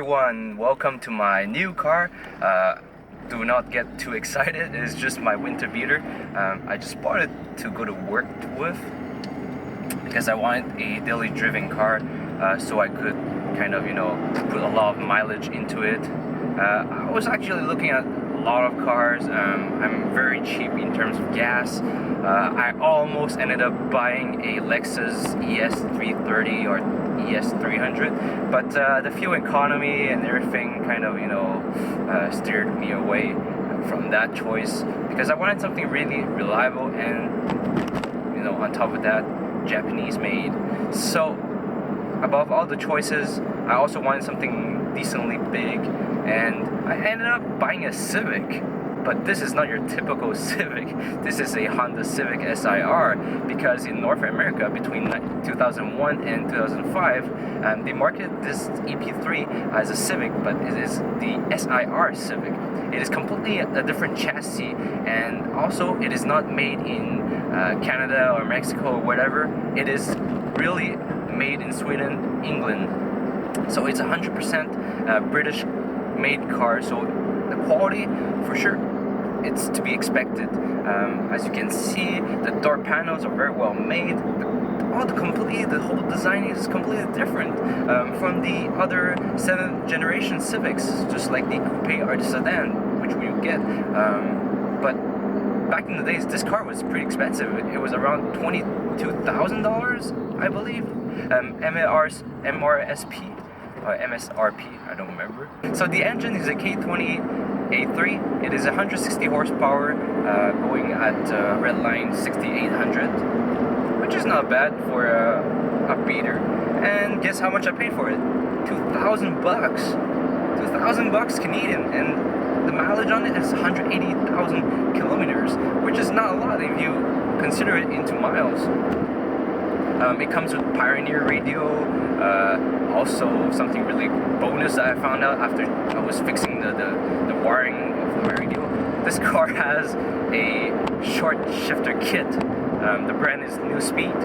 everyone, welcome to my new car. Do not get too excited, it's just my winter beater. I just bought it to go to work with because I wanted a daily driven car, so I could kind of, put a lot of mileage into it. I was actually looking at a lot of cars. I'm very cheap in terms of gas. I almost ended up buying a Lexus ES330 or ES300, but the fuel economy and everything kind of, steered me away from that choice because I wanted something really reliable and, on top of that, Japanese made. So above all the choices, I also wanted something decently big, and I ended up buying a Civic. But this is not your typical Civic. This is a Honda Civic SiR, because in North America between 2001 and 2005, they marketed this EP3 as a Civic, but it is the SiR Civic. It is completely a different chassis, and also it is not made in Canada or Mexico or whatever. It is really made in Sweden, England. So it's 100% British made car, so the quality, for sure, it's to be expected. As you can see, the door panels are very well made. The whole design is completely different from the other 7th generation Civics, just like the coupe or the sedan, which we get. But back in the days, this car was pretty expensive. It was around $22,000, I believe. MRSP. MSRP, I don't remember. So the engine is a K20A3. It is 160 horsepower, going at red line 6800, which is not bad for a beater. And guess how much I paid for it? $2,000 bucks. $2,000 Canadian, and the mileage on it is 180,000 kilometers, which is not a lot if you consider it into miles. It comes with Pioneer radio. Also, something really bonus that I found out after I was fixing the wiring of my radio. This car has a short shifter kit. The brand is New Speed.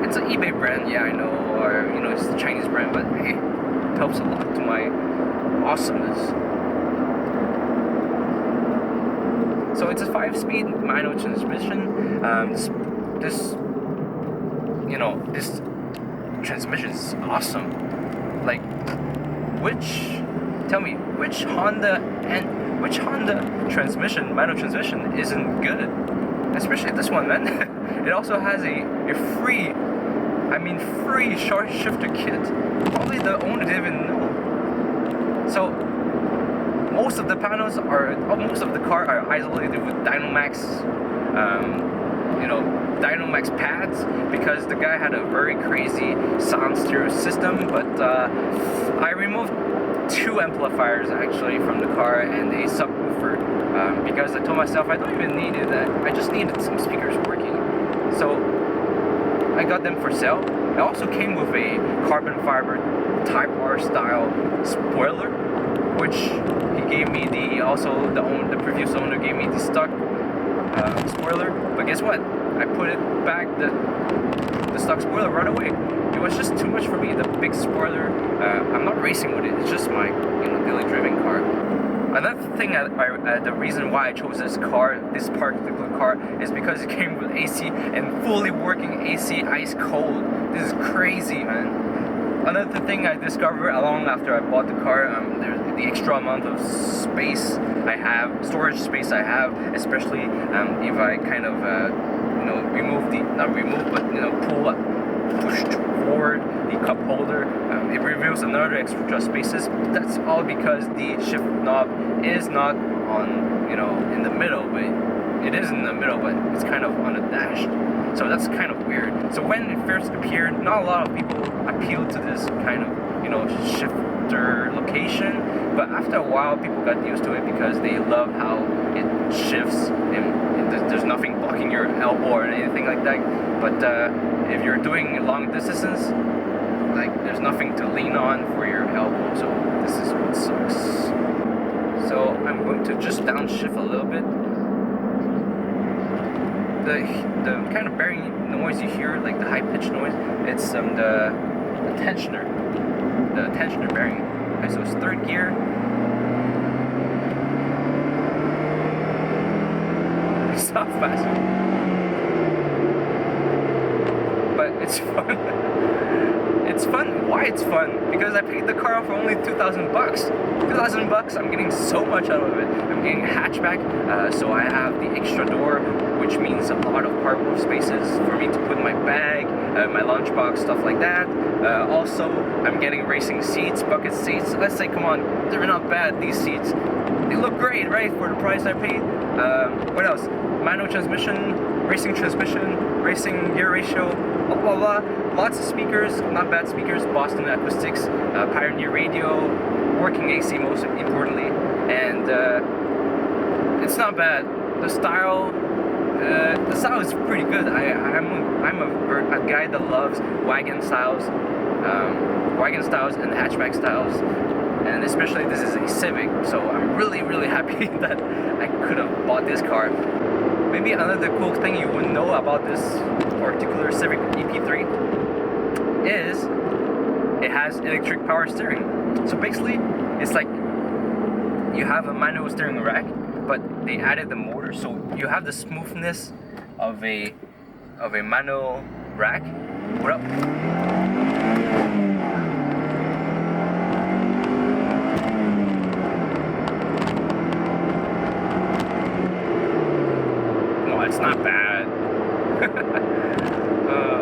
It's an eBay brand, yeah, I know, or it's a Chinese brand, but hey, it helps a lot to my awesomeness. So it's a 5-speed manual transmission. This transmission is awesome. Like, tell me, which Honda manual transmission isn't good? Especially this one, man. It also has a free short shifter kit. Probably the owner didn't even know. So most of the car are isolated with Dynamax, Dynamax pads, because the guy had a very crazy sound stereo system. But I removed 2 amplifiers actually from the car and a subwoofer, because I told myself I don't even need it. I just needed some speakers working. So I got them for sale. It also came with a carbon fiber Type R style spoiler, which he gave me the previous owner gave me the stock spoiler. But guess what? I put it back, the stock spoiler, right away. It was just too much for me, the big spoiler. I'm not racing with it, it's just my daily driven car. Another thing, the reason why I chose this particular car, is because it came with AC and fully working AC, ice cold. This is crazy, man. Another thing I discovered along after I bought the car, the extra amount of storage space I have, especially if I kind of push forward the cup holder. It reveals another extra spaces. That's all because the shift knob is not on, in the middle, but it is in the middle, but it's kind of on the dash. So that's kind of weird. So when it first appeared, not a lot of people appealed to this kind of, shifter location. But after a while, people got used to it because they love how it shifts and there's nothing blocking your elbow or anything like that. But if you're doing long distances, there's nothing to lean on for your elbow. So this is what sucks. So I'm going to just downshift a little bit. The kind of bearing noise you hear, like the high pitched noise, it's the tensioner bearing. Okay, so it's third gear. It's not fast, but it's fun. It's fun. Why it's fun? Because I paid the car for only 2,000 bucks. 2,000 bucks. I'm getting so much out of it. I'm getting a hatchback, so I have the extra door, which means a lot of cargo spaces for me to put my bag, my lunchbox, stuff like that. Also, I'm getting racing seats, bucket seats. Let's say, come on, they're not bad. These seats, they look great, right, for the price I paid. What else? Manual transmission, racing gear ratio, blah blah blah. Lots of speakers, not bad speakers, Boston acoustics, Pioneer radio, working AC most importantly, and it's not bad. The style is pretty good. I'm a guy that loves wagon styles and hatchback styles, and especially this is a Civic, so I'm really happy that I could have bought this car. Maybe another cool thing you would know about this particular Civic EP3 is it has electric power steering. So basically, it's like you have a manual steering rack, but they added the motor, so you have the smoothness of a manual rack. What up? No, it's not bad.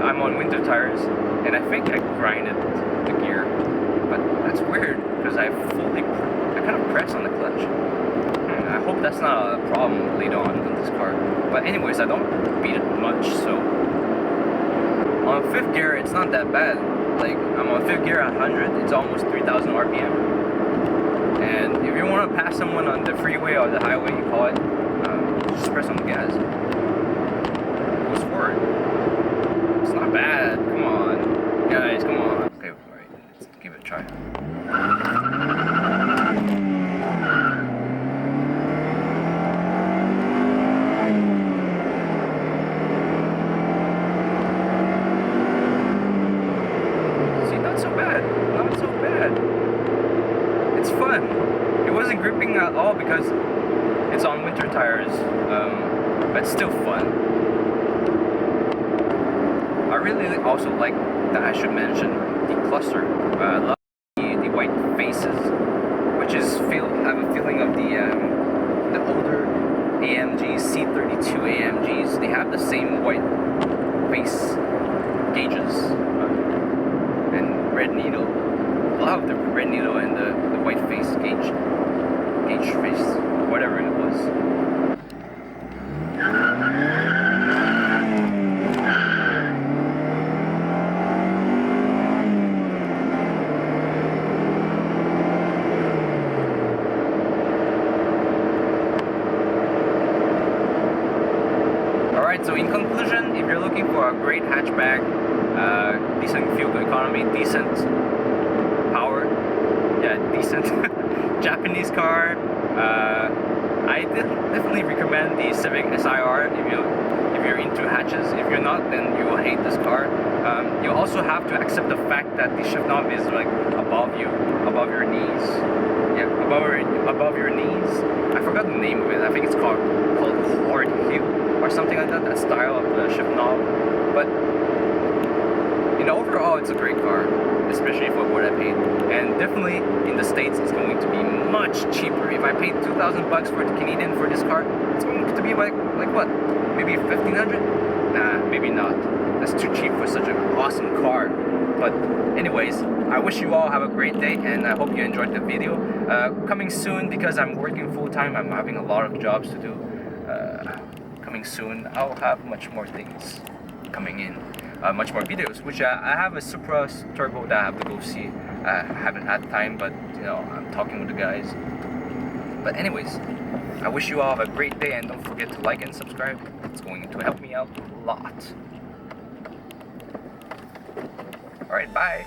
I'm on winter tires, and I think I grinded the gear, but that's weird because I kind of press on the clutch. And I hope that's not a problem later on in this car. But anyways, I don't beat it much, so on 5th gear it's not that bad. Like, I'm on 5th gear at 100, it's almost 3,000 RPM. And if you want to pass someone on the freeway or the highway, you call it, just press on the gas. It goes forward. It's not bad. Come on, guys, come on. Okay, alright, let's give it a try. See, not so bad. Not so bad. It's fun. It wasn't gripping at all because it's on winter tires, but it's still fun. I really also like that I should mention the cluster. I love the white faces, which have a feeling of the older AMGs, C32 AMGs. They have the same white face gauges and red needle. Love the red needle and the white face gauge face, whatever it was. So in conclusion, if you're looking for a great hatchback, decent fuel economy, decent power, decent Japanese car, I definitely recommend the Civic SiR if you're into hatches. If you're not, then you will hate this car. You also have to accept the fact that the shift knob is like above your knees. Yeah, above your knees. I forgot the name of it. I think it's called hard heel or something like that. That style of the shift knob. But overall, it's a great car, especially for what I paid. And definitely in the States, it's going to be much cheaper. If I paid 2,000 bucks for the Canadian for this car, it's going to be like what? Maybe 1,500? Nah, maybe not. That's too cheap for such an awesome car. But anyways, I wish you all have a great day, and I hope you enjoyed the video. Coming soon, because I'm working full-time, I'm having a lot of jobs to do. Coming soon, I'll have much more things coming in. Much more videos, which I have a Supra Turbo that I have to go see. I haven't had time, but I'm talking with the guys. But anyways, I wish you all have a great day, and don't forget to like and subscribe. It's going to help me out a lot. Alright, bye.